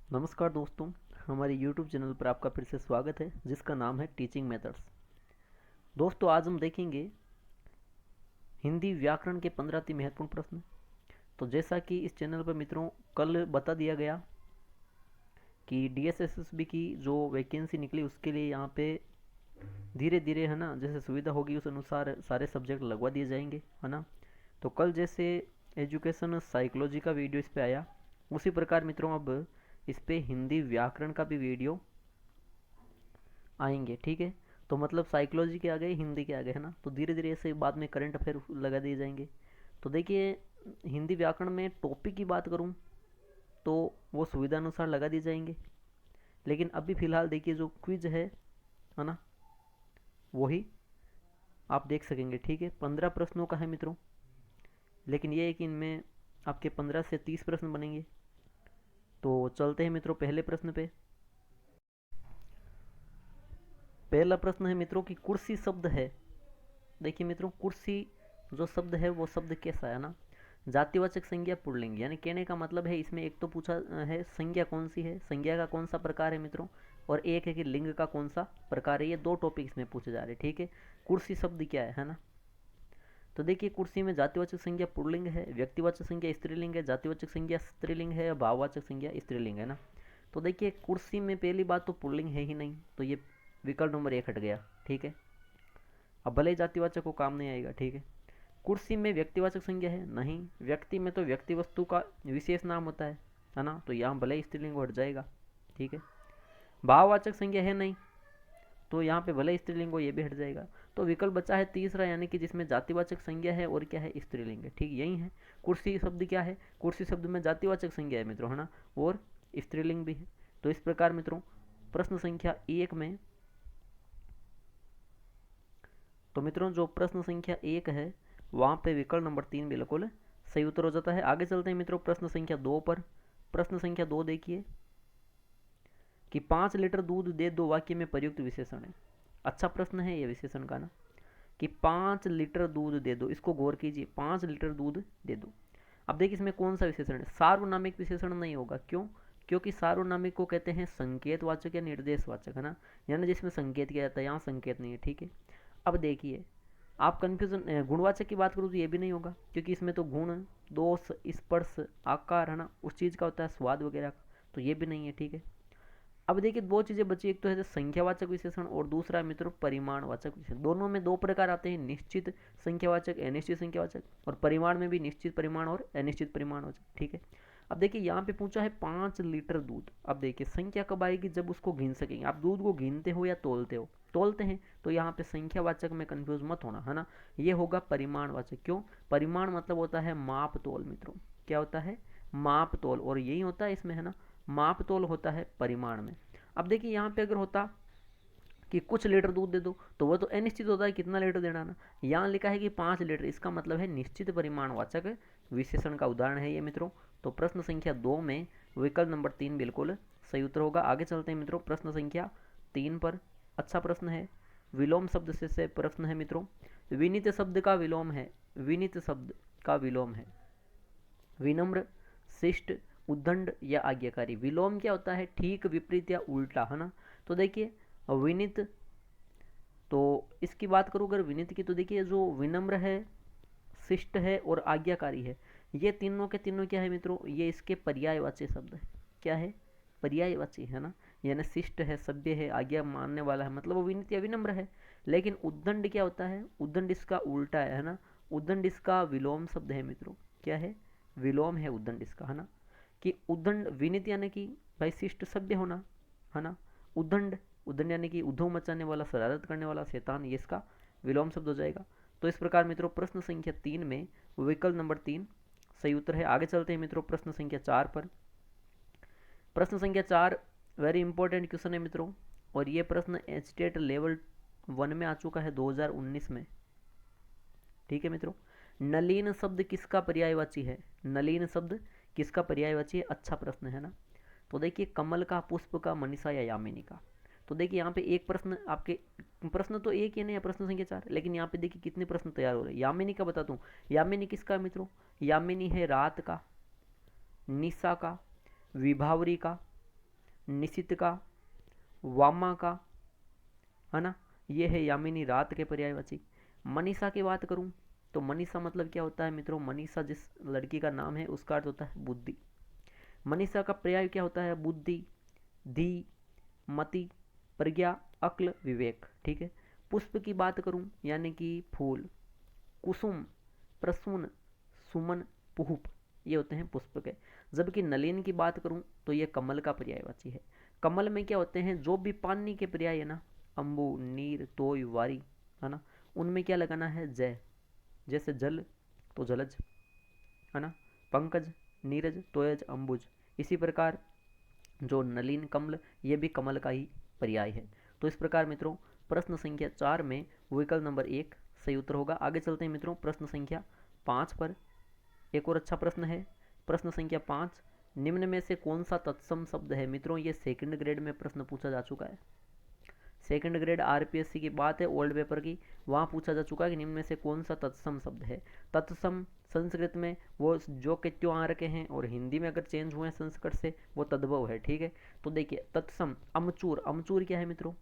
नमस्कार दोस्तों, हमारे YouTube चैनल पर आपका फिर से स्वागत है जिसका नाम है टीचिंग मेथड्स। दोस्तों, आज हम देखेंगे हिंदी व्याकरण के 15 अति महत्वपूर्ण प्रश्न। तो जैसा कि इस चैनल पर मित्रों कल बता दिया गया कि DSSSB की जो वैकेंसी निकली उसके लिए यहाँ पे धीरे धीरे है ना, जैसे सुविधा होगी उस अनुसार सारे सब्जेक्ट लगवा दिए जाएंगे, है ना। तो कल जैसे एजुकेशन साइकोलॉजी का वीडियो इस पे आया, उसी प्रकार मित्रों अब इस पे हिंदी व्याकरण का भी वीडियो आएंगे, ठीक है। तो मतलब साइकोलॉजी के आ गए, हिंदी के आ गए, है ना। तो धीरे धीरे ऐसे बाद में करंट अफेयर लगा दिए जाएंगे। तो देखिए, हिंदी व्याकरण में टॉपिक की बात करूँ तो वो सुविधा अनुसार लगा दिए जाएंगे। लेकिन अभी फ़िलहाल देखिए जो क्विज है ना, वही आप देख सकेंगे, ठीक है। 15 प्रश्नों का है मित्रों, लेकिन ये है कि इनमें आपके 15 से 30 प्रश्न बनेंगे। तो चलते हैं मित्रों पहले प्रश्न पे। पहला प्रश्न है मित्रों कि कुर्सी शब्द है। देखिए मित्रों, कुर्सी जो शब्द है वो शब्द कैसा है ना, जातिवाचक संज्ञा पुल्लिंग, यानी कहने का मतलब है इसमें एक तो पूछा है संज्ञा कौन सी है, संज्ञा का कौन सा प्रकार है मित्रों, और एक है कि लिंग का कौन सा प्रकार है। ये दो टॉपिक इसमें पूछे जा रहे हैं, ठीक है। कुर्सी शब्द क्या है ना। तो देखिए, कुर्सी में जातिवाचक संज्ञा पुल्लिंग है, व्यक्तिवाचक संज्ञा स्त्रीलिंग है, जातिवाचक संज्ञा स्त्रीलिंग है, भाववाचक संज्ञा स्त्रीलिंग है ना। तो देखिए, कुर्सी में पहली बात तो पुल्लिंग है ही नहीं, तो ये विकल्प नंबर 1 हट गया, ठीक है। अब भले ही जातिवाचक को काम नहीं आएगा, ठीक है। कुर्सी में व्यक्तिवाचक संज्ञा है नहीं, व्यक्ति में तो व्यक्ति वस्तु का विशेष नाम होता है ना। तो यहाँ भले ही स्त्रीलिंग हट जाएगा, ठीक है। भाववाचक संज्ञा है नहीं, तो यहाँ पे भले स्त्रीलिंग हो, ये भी हट जाएगा। तो विकल्प बचा है तीसरा, यानी कि जिसमें जातिवाचक संज्ञा है और क्या है, स्त्रीलिंग है, ठीक यही है। कुर्सी शब्द क्या है, कुर्सी शब्द में जातिवाचक संज्ञा है मित्रों, है ना, और स्त्रीलिंग भी है। तो इस प्रकार मित्रों प्रश्न संख्या 1 में, तो मित्रों जो प्रश्न संख्या 1 है वहाँ पे विकल्प नंबर 3 बिल्कुल सही उत्तर हो जाता है। आगे चलते हैं मित्रों प्रश्न संख्या 2 पर। प्रश्न संख्या 2 देखिए कि 5 लीटर दूध दे दो वाक्य में प्रयुक्त विशेषण है। अच्छा प्रश्न है ये विशेषण का ना, कि 5 लीटर दूध दे दो, इसको गौर कीजिए, 5 लीटर दूध दे दो। अब देखिए इसमें कौन सा विशेषण है, सार्वनामिक विशेषण नहीं होगा। क्यों? क्योंकि सार्वनामिक को कहते हैं संकेतवाचक या निर्देशवाचक, है ना, यानी जिसमें संकेत किया जाता है, यहाँ संकेत नहीं है, ठीक है। अब देखिए, आप कन्फ्यूजन गुणवाचक की बात करूँ तो ये भी नहीं होगा, क्योंकि इसमें तो गुण, दोष, स्पर्श, आकार, है ना, उस चीज़ का होता है, स्वाद वगैरह का, तो ये भी नहीं है, ठीक है। अब देखिए दो चीज़ें बची, एक तो है संख्यावाचक विशेषण और दूसरा मित्रों परिमाणवाचक विशेषण। दोनों में दो प्रकार आते हैं, निश्चित संख्यावाचक, अनिश्चित संख्यावाचक, और परिमाण में भी निश्चित परिमाण और अनिश्चित परिमाणवाचक, ठीक है। अब देखिए यहाँ पे पूछा है 5 लीटर दूध। अब देखिए संख्या कब आएगी, जब उसको गिन सकेंगे। आप दूध को गिनते हो या तोलते हो? तोलते हैं, तो यहाँ पे संख्यावाचक में कंफ्यूज मत होना, है ना। ये होगा परिमाणवाचक। क्यों? परिमाण मतलब होता है माप तोल मित्रों। क्या होता है? माप तोल, और यही होता है इसमें, है ना, माप तोल होता है परिमाण में। अब देखिए यहाँ पे अगर होता कि कुछ लीटर दूध दे दो, तो वो तो अनिश्चित होता है कितना लीटर देना ना। यहाँ लिखा है कि 5 लीटर, इसका मतलब है निश्चित परिमाणवाचक विशेषण का उदाहरण है ये मित्रों। तो प्रश्न संख्या 2 में विकल्प नंबर 3 बिल्कुल सही उत्तर होगा। आगे चलते हैं मित्रों प्रश्न संख्या 3 पर। अच्छा प्रश्न है, विलोम शब्द से प्रश्न है मित्रों। विनीत शब्द का विलोम है, विनीत शब्द का विलोम है विनम्र, शिष्ट, उद्दंड या आज्ञाकारी। विलोम क्या होता है? ठीक, विपरीत या उल्टा, है ना। तो देखिए विनित, तो इसकी बात करूँ अगर विनित की, तो देखिए जो विनम्र है, शिष्ट है और आज्ञाकारी है, ये तीनों के तीनों क्या है मित्रों, ये इसके पर्यायवाची शब्द है। क्या है? पर्यायवाची, है ना। यानी शिष्ट है, सभ्य है, आज्ञा मानने वाला है, मतलब वो विनित या विनम्र है। लेकिन उद्दंड क्या होता है? उद्दंड इसका उल्टा है ना। उद्दंड इसका विलोम शब्द है मित्रों। क्या है? विलोम है उद्दंड इसका, है ना। कि उद्दंड, विनित यानी कि भाई शिष्ट सभ्य होना, है ना। उद्दंड, उद्दंड यानी कि उद्धव मचाने वाला, शरारत करने वाला, शैतान, ये इसका विलोम शब्द हो जाएगा। तो इस प्रकार मित्रों प्रश्न संख्या 3 में विकल्प नंबर 3 सही उत्तर है। आगे चलते हैं मित्रों प्रश्न संख्या 4 पर। प्रश्न संख्या 4 वेरी इंपॉर्टेंट क्वेश्चन है मित्रों, और ये प्रश्न स्टेट लेवल 1 में आ चुका है 2019 में, ठीक है मित्रों। नलीन शब्द किसका पर्यायवाची है? नलीन शब्द किसका पर्यायवाची है? अच्छा प्रश्न है ना। तो देखिए कमल का, पुष्प का, मनीषा या यामिनी का। तो देखिए यहाँ पे एक प्रश्न आपके, प्रश्न तो एक ही नहीं है, प्रश्न संख्या 4, लेकिन यहाँ पे देखिए कितने प्रश्न तैयार हो रहे हैं। यामिनी का बता दूं, यामिनी किसका है मित्रों? यामिनी है रात का, निशा का, विभावरी का, निशित का, वामा का, है ना, ये है यामिनी रात के पर्यायवाची। मनीषा की बात करूं तो मनीषा मतलब क्या होता है मित्रों, मनीषा जिस लड़की का नाम है उसका अर्थ होता है बुद्धि। मनीषा का पर्याय क्या होता है, बुद्धि, धी, मति, प्रज्ञा, अक्ल, विवेक, ठीक है। पुष्प की बात करूं यानी कि फूल, कुसुम, प्रसून, सुमन, पुष्प, ये होते हैं पुष्प के। जबकि नलिन की बात करूं तो ये कमल का पर्यायवाची है। कमल में क्या होते हैं, जो भी पानी के पर्याय है ना, अम्बु, नीर, तोय, वारी, है ना, उनमें क्या लगाना है, जय। जैसे जल तो जलज, है ना, पंकज, नीरज, तोयज, अंबुज। इसी प्रकार जो नलिन, कमल, ये भी कमल का ही पर्याय है। तो इस प्रकार मित्रों प्रश्न संख्या 4 में विकल्प नंबर 1 सही उत्तर होगा। आगे चलते हैं मित्रों प्रश्न संख्या 5 पर। एक और अच्छा प्रश्न है, प्रश्न संख्या 5, निम्न में से कौन सा तत्सम शब्द है। मित्रों ये सेकंड ग्रेड में प्रश्न पूछा जा चुका है। सेकंड ग्रेड आरपीएससी की बात है, ओल्ड पेपर की, वहाँ पूछा जा चुका है कि निम्न में से कौन सा तत्सम शब्द है। तत्सम संस्कृत में वो जो के त्यों आ रखे हैं, और हिंदी में अगर चेंज हुए हैं संस्कृत से वो तद्भव है, ठीक है। तो देखिए तत्सम, अमचूर, अमचूर क्या है मित्रों,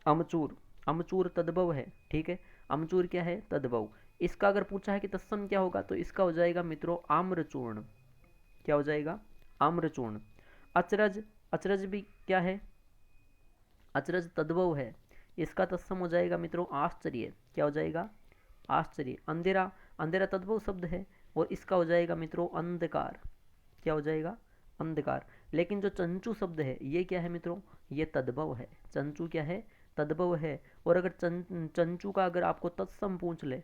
अमचूर, अमचूर तद्भव है, ठीक है। अमचूर क्या है, तद्भव। इसका अगर पूछा है कि तत्सम क्या होगा तो इसका हो जाएगा मित्रों आम्रचूर्ण। क्या हो जाएगा, आम्रचूर्ण। अचरज, अचरज भी क्या है, अचरज तद्भव है, इसका तत्सम हो जाएगा मित्रों आश्चर्य। क्या हो जाएगा, आश्चर्य। अंधेरा, अंधेरा तद्भव शब्द है और इसका हो जाएगा मित्रों अंधकार। क्या हो जाएगा, अंधकार। लेकिन जो चंचू शब्द है ये क्या है मित्रों, ये तद्भव है। चंचू क्या है, तद्भव है। और अगर चंचू का अगर आपको तत्सम पूछ ले,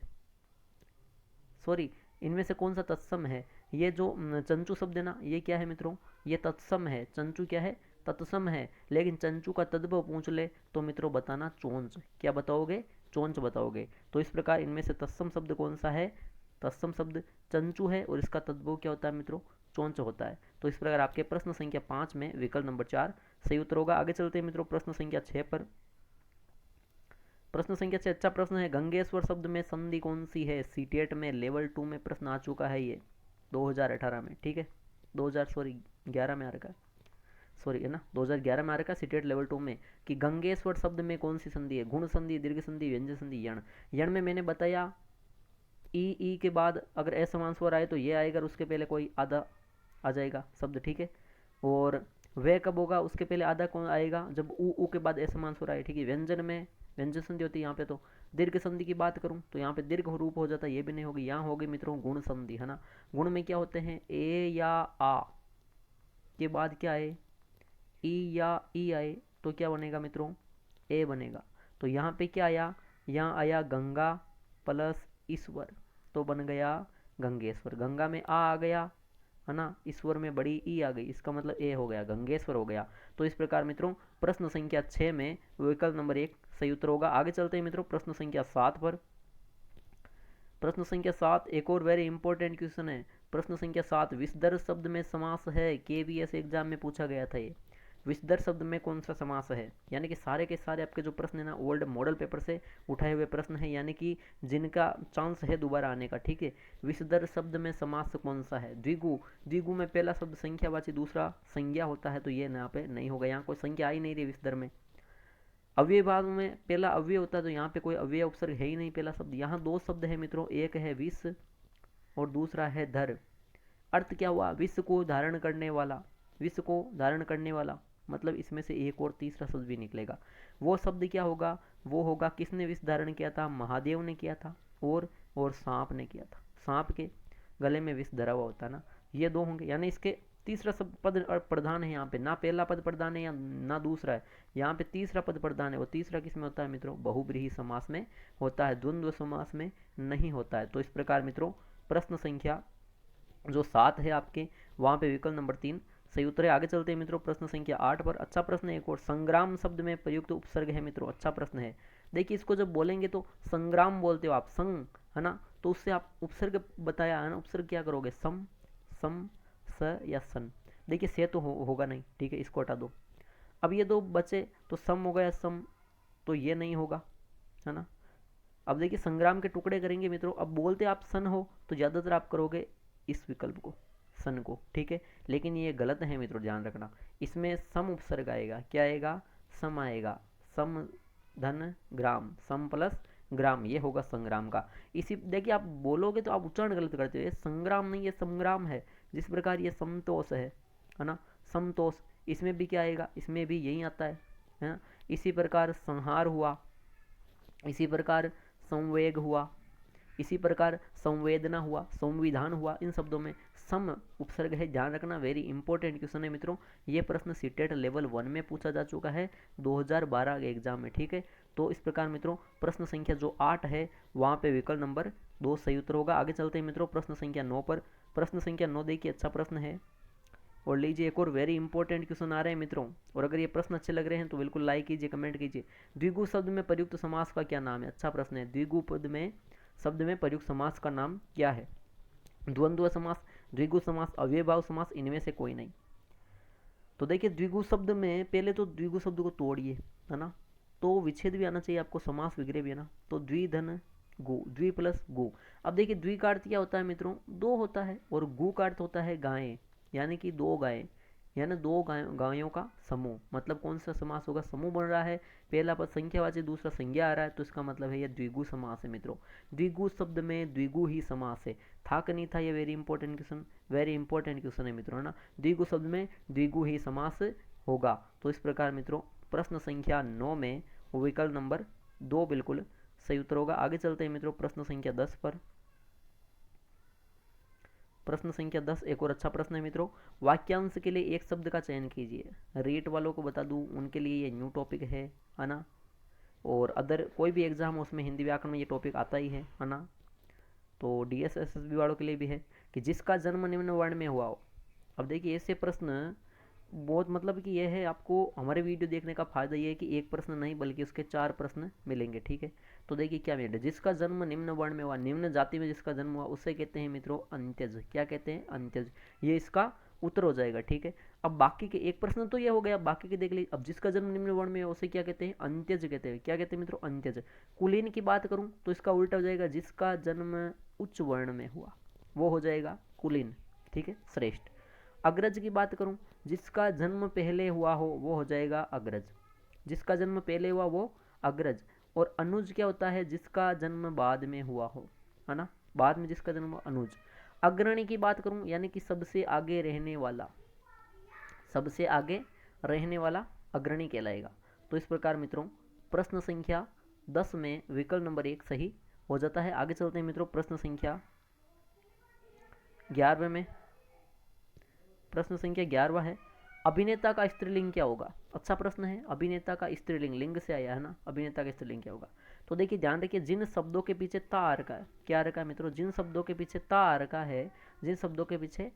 सॉरी, इनमें से कौन सा तत्सम है, ये जो चंचू शब्द है ना ये क्या है मित्रों, ये तत्सम है। चंचू क्या है, तत्सम है। लेकिन चंचू का तद्भव पूछ ले तो मित्रों बताना चोंच। क्या बताओगे, चोंच बताओगे। तो इस प्रकार इनमें से तत्सम शब्द कौन सा है, तत्सम शब्द चंचू है और इसका तद्भव क्या होता है मित्रों, चोंच होता है। तो इस प्रकार आपके प्रश्न संख्या 5 में विकल्प नंबर 4 सही उत्तर होगा। आगे चलते हैं मित्रों प्रश्न संख्या 6 पर। प्रश्न संख्या 6 अच्छा प्रश्न है, गंगेश्वर शब्द में संधि कौन सी है। सीटेट में लेवल 2 में प्रश्न आ चुका है ये 2018 में, ठीक है। 2000 सॉरी 11 में आ रखा है, सॉरी है ना, 2011 में आ रखा है सीटेट लेवल 2 में कि गंगेश्वर शब्द में कौन सी संधि है, गुण संधि, दीर्घ संधि, व्यंजन संधि, यण। यण में मैंने बताया ई के बाद अगर असमान स्वर आए तो ये आएगा और उसके पहले कोई आधा आ जाएगा शब्द, ठीक है। और वह कब होगा, उसके पहले आधा कौन आएगा, जब ऊ के बाद असमान स्वर आए, ठीक है। व्यंजन में व्यंजन संधि होती है यहाँ पे। तो दीर्घ संधि की बात करूँ तो यहाँ पे दीर्घ रूप हो जाता है, ये भी नहीं होगी। यहाँ होगी मित्रों गुण संधि, है ना। गुण में क्या होते हैं, ए या आ के बाद क्या आए, ई या ई आए तो क्या बनेगा मित्रों, ए बनेगा। तो यहाँ पे क्या आया, यहाँ आया गंगा प्लस ईश्वर तो बन गया गंगेश्वर। गंगा में आ गया, है ना, ईश्वर में बड़ी ई आ गई, इसका मतलब ए हो गया, गंगेश्वर हो गया। तो इस प्रकार मित्रों प्रश्न संख्या 6 में विकल्प नंबर 1 सही उत्तर होगा। आगे चलते हैं मित्रों प्रश्न संख्या 7 पर। प्रश्न संख्या 7 एक और वेरी इंपॉर्टेंट क्वेश्चन है। प्रश्न संख्या 7 विषधर शब्द में समास है, केवीएस एग्जाम में पूछा गया था ये। विषधर शब्द में कौन सा समास है, यानी कि सारे के सारे आपके जो प्रश्न है ना ओल्ड मॉडल पेपर से उठाए हुए प्रश्न है, यानी कि जिनका चांस है दोबारा आने का, ठीक है। विषधर शब्द में समास कौन सा है, द्विगु। द्विगु में पहला शब्द संख्यावाची, दूसरा संज्ञा होता है, तो ये यहाँ पे नहीं होगा, यहाँ कोई संख्या आ ही नहीं रही विषधर में। अव्यय भाव में पहला अव्यय होता है तो यहाँ पे कोई अव्यय उपसर्ग है ही नहीं पहला शब्द। यहाँ दो शब्द है मित्रों, एक है विष और दूसरा है धर। अर्थ क्या हुआ, विष को धारण करने वाला, विष को धारण करने वाला, मतलब इसमें से एक और तीसरा शब्द भी निकलेगा। वो शब्द क्या होगा, वो होगा किसने विष धारण किया था, महादेव ने किया था और सांप ने किया था। सांप के गले में विष धरा हुआ होता है ना, ये दो होंगे। यानी इसके तीसरा शब्द पद प्रधान है यहाँ पे, ना पहला पद प्रधान है या ना दूसरा है, यहाँ पे तीसरा पद प्रधान है। वो तीसरा किस में होता है मित्रों, बहुब्रीहि समास में होता है, द्वंद्व समास में नहीं होता है। तो इस प्रकार मित्रों प्रश्न संख्या जो 7 है आपके, वहाँ पे विकल्प नंबर 3 सही उत्तर है। आगे चलते हैं मित्रों प्रश्न संख्या 8 पर। अच्छा प्रश्न है एक और, संग्राम शब्द में प्रयुक्त उपसर्ग है मित्रों, अच्छा प्रश्न है। देखिए इसको जब बोलेंगे तो संग्राम बोलते हो आप, संग, है ना, तो उससे आप उपसर्ग बताया है ना, उपसर्ग क्या करोगे, सम, सम, स या सन। देखिए से तो होगा नहीं, ठीक है, इसको हटा दो। अब ये दो बचे तो सम हो गया, सम, तो ये नहीं होगा, है ना। अब देखिए संग्राम के टुकड़े करेंगे मित्रों, अब बोलते आप सन हो तो ज़्यादातर आप करोगे इस विकल्प को, सन को, ठीक है। लेकिन ये गलत है मित्रों, ध्यान रखना। इसमें सम उपसर्ग आएगा, क्या आएगा, सम आएगा। सम धन ग्राम, सम प्लस ग्राम, ये होगा संग्राम का। इसी देखिए आप बोलोगे तो आप उच्चारण गलत करते हो, ये संग्राम नहीं, ये संग्राम है। जिस प्रकार ये समतोष है ना, समतोष, इसमें भी क्या आएगा, इसमें भी यही आता है ना। इसी प्रकार संहार हुआ, इसी प्रकार संवेग हुआ, इसी प्रकार संवेदना हुआ, संविधान हुआ। इन शब्दों में सम उपसर्ग है, ध्यान रखना, वेरी इंपॉर्टेंट क्वेश्चन है मित्रों। ये प्रश्न सीटेट लेवल 1 में पूछा जा चुका है 2012 के एग्जाम में, ठीक है। तो इस प्रकार मित्रों प्रश्न संख्या जो 8 है वहाँ पे विकल्प नंबर 2 सही उत्तर होगा। आगे चलते हैं मित्रों प्रश्न संख्या 9 पर। प्रश्न संख्या 9 देखिए, अच्छा प्रश्न है। और लीजिए एक और वेरी इंपॉर्टेंट क्वेश्चन आ रहे हैं मित्रों, और अगर ये प्रश्न अच्छे लग रहे हैं तो बिल्कुल लाइक कीजिए, कमेंट कीजिए। द्विगु शब्द में प्रयुक्त समास का क्या नाम है, अच्छा प्रश्न है। द्विगु पद में शब्द में प्रयुक्त समास का नाम क्या है। द्वंद्व समास, द्विगु समास, अव्ययभाव समास, इनमें से कोई नहीं। तो देखिए द्विगु शब्द में पहले तो द्विगु शब्द को तोड़िए, है ना, तो विच्छेद भी आना चाहिए आपको, समास विग्रह भी है ना। तो द्विधन गु, द्वि प्लस गु। अब देखिए द्वि का अर्थ क्या होता है मित्रों, दो होता है, और गु का अर्थ होता है गायें, यानी कि दो गायें, यानी दो गायों का समूह। मतलब कौन सा समास होगा, समूह बन रहा है, पहला पद संख्यावाची, दूसरा संज्ञा आ रहा है, तो इसका मतलब है यह द्विगु समास है मित्रों। द्विगु शब्द में द्विगु ही समास है, था कि नहीं था, ये very important question, very important question है मित्रों, है ना। द्विगु शब्द में द्विगु ही समास होगा। तो इस प्रकार मित्रों प्रश्न संख्या 9 में विकल्प नंबर 2 बिल्कुल सही उत्तर होगा। आगे चलते हैं मित्रों प्रश्न संख्या 10 पर। प्रश्न संख्या 10 एक और अच्छा प्रश्न है मित्रों। वाक्यांश के लिए एक शब्द का चयन कीजिए। रेट वालों को बता दूं, उनके लिए ये न्यू टॉपिक है ना। और अदर कोई भी एग्जाम हो उसमें हिंदी व्याकरण में ये टॉपिक आता ही है ना। तो DSSSB वालों के लिए भी है कि जिसका जन्म निम्न वर्ण में हुआ हो। अब देखिए ऐसे प्रश्न बहुत मतलब कि यह है, आपको हमारे वीडियो देखने का फायदा ये है कि एक प्रश्न नहीं बल्कि उसके 4 प्रश्न मिलेंगे, ठीक है। तो देखिए क्या मिले, जिसका जन्म निम्न वर्ण में हुआ, निम्न जाति में जिसका जन्म हुआ उसे कहते हैं मित्रों अंत्यज। क्या कहते हैं, अंत्यज। ये इसका उत्तर हो जाएगा, ठीक है। अब बाकी के एक प्रश्न तो ये हो गया, बाकी के देख लीजिए। अब जिसका जन्म निम्न वर्ण में है उसे क्या कहते हैं, अंत्यज कहते हैं। क्या कहते हैं मित्रों, अंत्यज। कुलीन की बात करूं तो इसका उल्टा हो जाएगा, जिसका जन्म उच्च वर्ण में हुआ वो हो जाएगा कुलीन, ठीक है, श्रेष्ठ। अग्रज की बात करूं, जिसका जन्म पहले हुआ हो वो हो जाएगा अग्रज, जिसका जन्म पहले हुआ वो अग्रज। और अनुज क्या होता है, जिसका जन्म बाद में हुआ हो, है ना, बाद में जिसका जन्म हुआ अनुज। अग्रणी की बात करूं यानी कि सबसे आगे रहने वाला, सबसे आगे रहने वाला अग्रणी कहलाएगा। तो इस प्रकार मित्रों प्रश्न संख्या 10 में विकल्प नंबर 1 सही हो जाता है। आगे चलते हैं मित्रों प्रश्न संख्या 11 में। प्रश्न संख्या 11 है, अभिनेता का स्त्रीलिंग क्या होगा। अच्छा प्रश्न है, अभिनेता का स्त्रीलिंग, लिंग से आया है ना, अभिनेता का स्त्रीलिंग क्या होगा। तो देखिए ध्यान रखिए, जिन शब्दों के पीछे ता आ रखा है, क्या आ रखा है मित्रों, जिन शब्दों के पीछे ता आ रखा है, जिन शब्दों के पीछे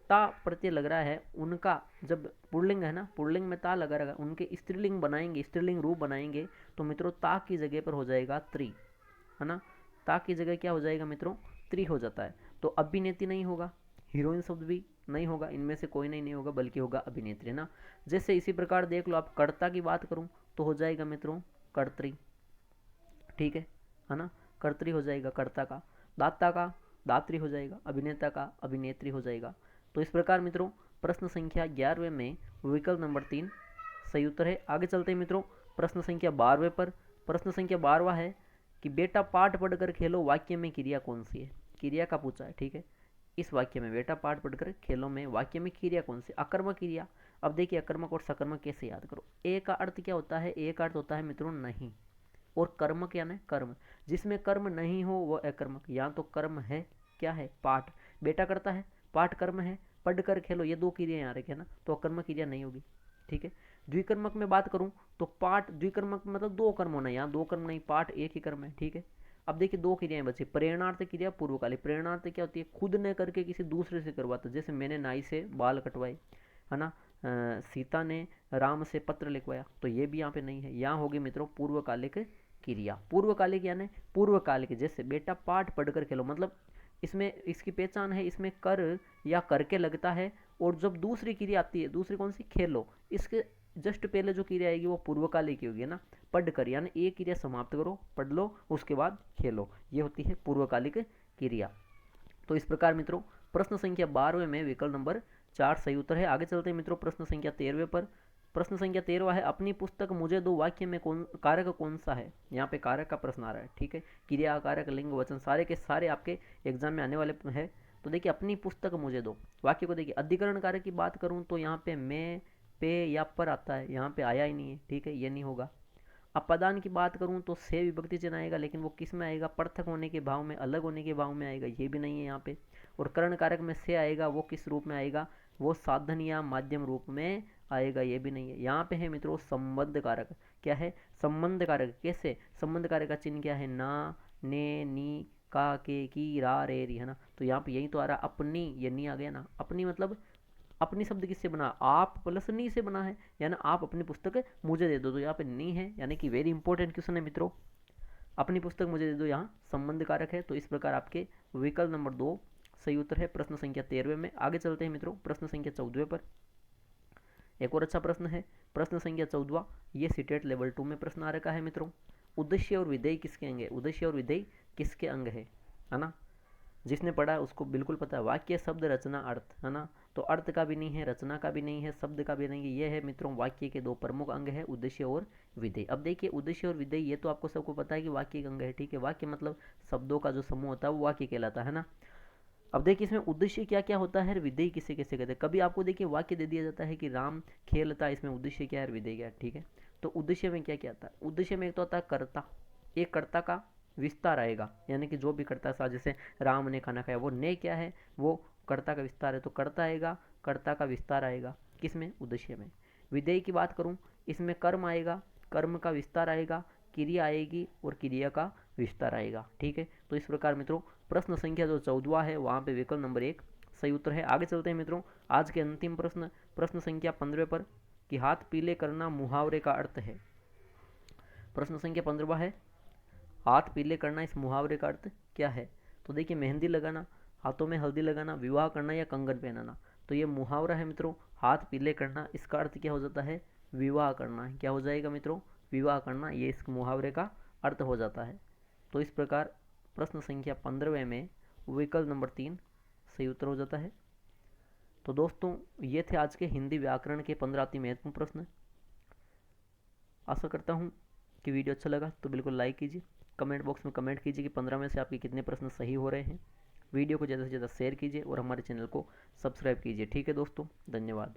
ता प्रत्यय लग रहा है, उनका जब पुल्लिंग है ना, पुल्लिंग में ता लगा रहा है, उनके स्त्रीलिंग बनाएंगे, स्त्रीलिंग रूप बनाएंगे, तो मित्रों ता की जगह पर हो जाएगा त्रि, है ना। ता की जगह क्या हो जाएगा मित्रों, त्रि हो जाता है। तो अभिनेत्री नहीं होगा, हीरोइन शब्द भी नहीं होगा, इनमें से कोई नहीं होगा, बल्कि होगा अभिनेत्री ना। जैसे इसी प्रकार देख लो आप, कर्ता की बात करूं तो हो जाएगा मित्रों कर्त्री, ठीक है ना, कर्त्री हो जाएगा कर्ता का। दाता का दात्री हो जाएगा, अभिनेता का अभिनेत्री हो जाएगा। तो इस प्रकार मित्रों प्रश्न संख्या 11वें में विकल्प नंबर 3 सही उत्तर है। आगे चलते हैं मित्रों प्रश्न संख्या 12वें पर। प्रश्न संख्या 12वां है कि बेटा पाठ पढ़कर खेलो, वाक्य में क्रिया कौन सी है। क्रिया का पूछा है, ठीक है। इस वाक्य में बेटा पाठ पढ़कर खेलों में वाक्य में क्रिया कौन सी, अकर्मक क्रिया। अब देखिए अकर्मक और सकर्मक कैसे याद करो। ए का अर्थ क्या होता है, ए का अर्थ होता है मित्रों नहीं, और कर्मक यानी कर्म, जिसमें कर्म नहीं हो वो अकर्मक। यहाँ तो कर्म है, क्या है, पाठ, बेटा करता है, पाठ कर्म है, पढ़कर खेलो, ये दो क्रिया यहाँ रखे ना, तो अकर्मक क्रिया नहीं होगी, ठीक है। द्विकर्मक में बात करूं तो पाठ, द्विकर्मक मतलब दो कर्म होना है, यहाँ दो कर्म नहीं, पाठ एक ही कर्म है, ठीक है। अब देखिए दो क्रियाएं बची, प्रेरणार्थ क्रिया पूर्वकालिक। प्रेरणार्थ क्या होती है, खुद ने करके किसी दूसरे से करवाता, जैसे मैंने नाई से बाल कटवाए, है ना, सीता ने राम से पत्र लिखवाया, तो ये भी यहाँ पे नहीं है। यहाँ होगी मित्रों पूर्वकालिक क्रिया। पूर्वकालिक यानी पूर्वकालिक, जैसे बेटा पाठ पढ़कर खेलो, मतलब इसमें इसकी पहचान है, इसमें कर या करके लगता है, और जब दूसरी क्रिया आती है, दूसरी कौन सी, खेलो, इसके जस्ट पहले जो क्रिया आएगी वो पूर्वकालिक की होगी ना, पढ़ कर, यानी एक क्रिया समाप्त करो, पढ़ लो, उसके बाद खेलो, ये होती है पूर्वकालिक क्रिया। तो इस प्रकार मित्रों प्रश्न संख्या 12वें में विकल्प नंबर 4 सही उत्तर है। आगे चलते हैं मित्रों प्रश्न संख्या 13वें पर। प्रश्न संख्या 13वां है, अपनी पुस्तक मुझे दो वाक्य में कौन कारक कौन सा है। यहाँ पे कारक का प्रश्न आ रहा है, ठीक है। क्रिया, कारक, लिंग, वचन सारे के सारे आपके एग्जाम में आने वाले हैं। तो देखिए अपनी पुस्तक मुझे दो वाक्य को देखिए, अधिकरण कारक की बात करूँ तो यहाँ पे मैं, पे या पर आता है, यहाँ पे आया ही नहीं है, ठीक है, ये नहीं होगा। अपादान की बात करूँ तो से विभक्ति चिन्ह आएगा, लेकिन वो किस में आएगा, पृथक होने के भाव में, अलग होने के भाव में आएगा, ये भी नहीं है यहाँ पे। और करण कारक में से आएगा, वो किस रूप में आएगा, वो साधन या माध्यम रूप में आएगा, ये भी नहीं है। यहाँ पे है मित्रों संबंध कारक। क्या है, संबंध कारक। कैसे, संबंध कारक का चिन्ह क्या है, ना, ने, नी, का, के, की, रा, रे, री, है ना। तो यहाँ पे यही तो आ रहा, अपनी, ये नहीं आ गया ना। अपनी मतलब अपनी शब्द किससे बना, आप प्लस नी से बना है, यानी आप अपनी पुस्तक मुझे दे दो, तो यहाँ पे नी है, यानी कि वेरी इंपॉर्टेंट क्वेश्चन है मित्रों। अपनी पुस्तक मुझे दे दो यहाँ संबंध कारक है। तो इस प्रकार आपके विकल्प नंबर 2 सही उत्तर है प्रश्न संख्या 13वें में। आगे चलते हैं मित्रों प्रश्न संख्या 14वें पर। एक और अच्छा प्रश्न है, प्रश्न संख्या 14वां, ये सीटेट लेवल 2 में प्रश्न आ रखा है मित्रों। उद्देश्य और विधेय किसके अंग है, उद्देश्य और विधेय किसके अंग है ना। जिसने पढ़ा है उसको बिल्कुल पता है। वाक्य, शब्द, रचना, अर्थ, है ना। तो अर्थ का भी नहीं है, रचना का भी नहीं है, शब्द का भी नहीं है, ये है मित्रों वाक्य के दो प्रमुख अंग है, उद्देश्य और विधेय। अब देखिए उद्देश्य और विधेय ये तो आपको सबको पता है कि वाक्य का अंग है, ठीक है। वाक्य मतलब शब्दों का जो समूह होता है वो वाक्य कहलाता है ना। अब देखिए इसमें उद्देश्य क्या क्या होता है, विधेय किसे किसे कहते हैं। कभी आपको देखिए वाक्य दे दिया जाता है कि राम खेलता, इसमें उद्देश्य क्या है, विधेय क्या है, ठीक है। तो उद्देश्य में क्या क्या आता है, उद्देश्य में एक तो आता है कर्ता, एक कर्ता का विस्तार आएगा, यानी कि जो भी कर्ता था, जैसे राम ने खाना खाया, वो ने क्या है, वो कर्ता का विस्तार है, तो कर्ता आएगा, कर्ता का विस्तार आएगा किसमें, उद्देश्य में। विधेय की बात करूं, इसमें कर्म आएगा, कर्म का विस्तार आएगा, क्रिया आएगी और क्रिया का विस्तार आएगा, ठीक है। तो इस प्रकार मित्रों प्रश्न संख्या जो 14वां है वहाँ पे विकल्प नंबर 1 सही उत्तर है। आगे चलते हैं मित्रों आज के अंतिम प्रश्न, प्रश्न संख्या 15 पर, कि हाथ पीले करना मुहावरे का अर्थ है। प्रश्न संख्या 15 है, हाथ पीले करना, इस मुहावरे का अर्थ क्या है। तो देखिए मेहंदी लगाना, हाथों में हल्दी लगाना, विवाह करना या कंगन पहनाना। तो ये मुहावरा है मित्रों, हाथ पीले करना, इसका अर्थ क्या हो जाता है, विवाह करना। क्या हो जाएगा मित्रों, विवाह करना, ये इस मुहावरे का अर्थ हो जाता है। तो इस प्रकार प्रश्न संख्या 15वें में विकल्प नंबर 3 सही उत्तर हो जाता है। तो दोस्तों ये थे आज के हिंदी व्याकरण के 15 अति महत्वपूर्ण प्रश्न। आशा करता हूँ कि वीडियो अच्छा लगा तो बिल्कुल लाइक कीजिए, कमेंट बॉक्स में कमेंट कीजिए कि 15 में से आपके कितने प्रश्न सही हो रहे हैं। वीडियो को ज़्यादा से ज़्यादा शेयर कीजिए और हमारे चैनल को सब्सक्राइब कीजिए, ठीक है दोस्तों, धन्यवाद।